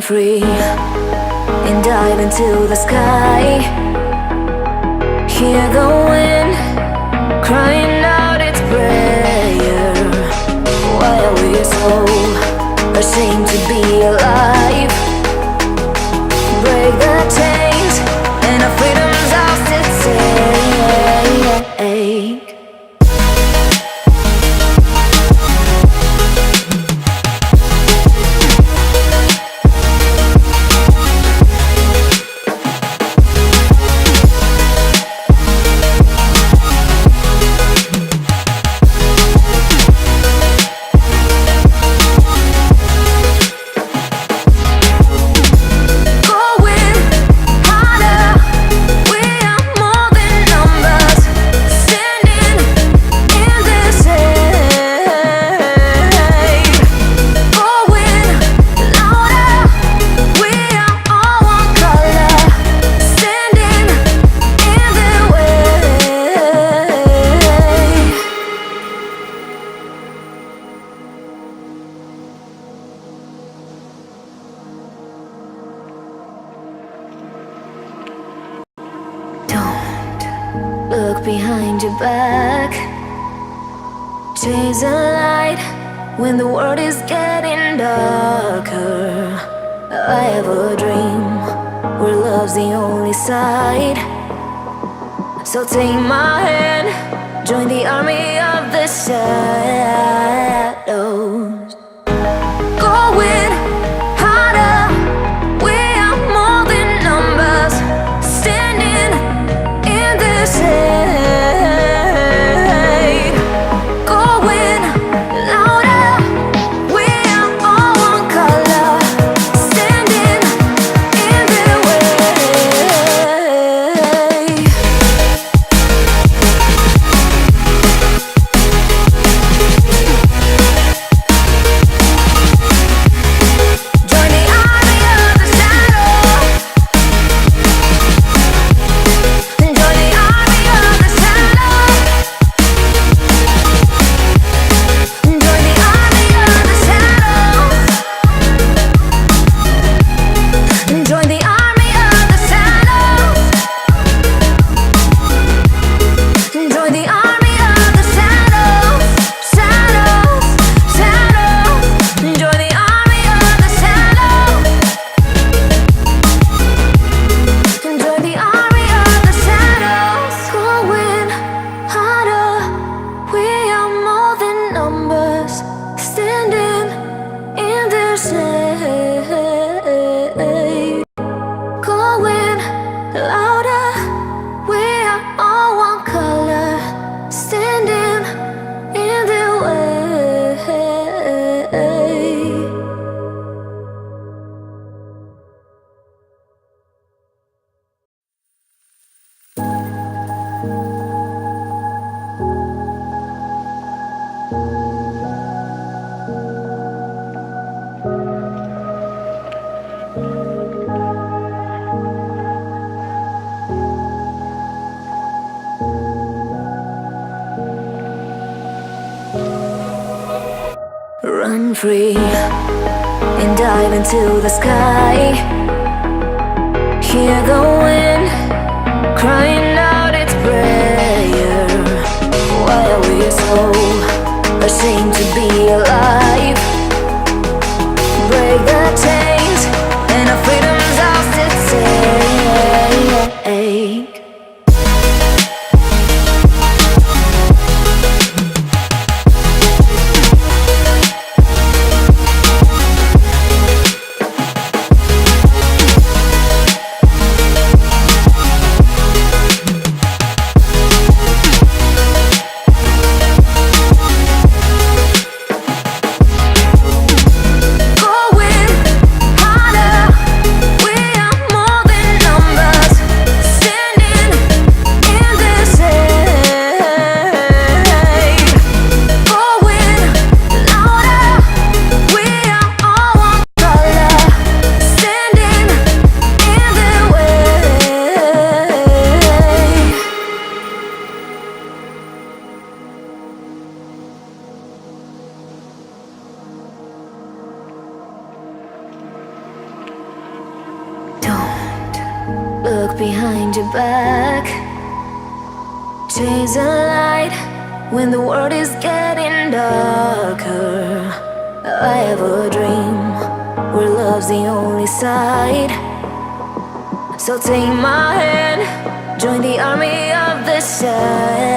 free and dive into the sky. Hear the wind crying out its prayer. Why are we so ashamed to be alive? Break the chains and our freedom's ours to take. Look behind your back. Chase a light when the world is getting darker. I have a dream where love's the only side. So take my hand, join the army of the shadows. Going harder, we are more than numbers, standing in the shade. Going louder, we are all one color, standing in the way. Join the army of the shadow. Join the army of the shadow. Join the army of the shadow. Join the army of the shadow. Join the army of the shadows. Shadows, shadows. Join the army of the shadows. Join the army of the shadows. Going harder, we are more than numbers, standing in the shade. Going louder, we are all one color, standing in the way. Run free and dive into the sky. Hear the wind crying out its prayer. Why are we so ashamed to be alive? Break the chains and our freedom's ours to take. find you back. Chase the light when the world is getting darker. I have a dream where love's the only side. So take my hand, join the army of the sun.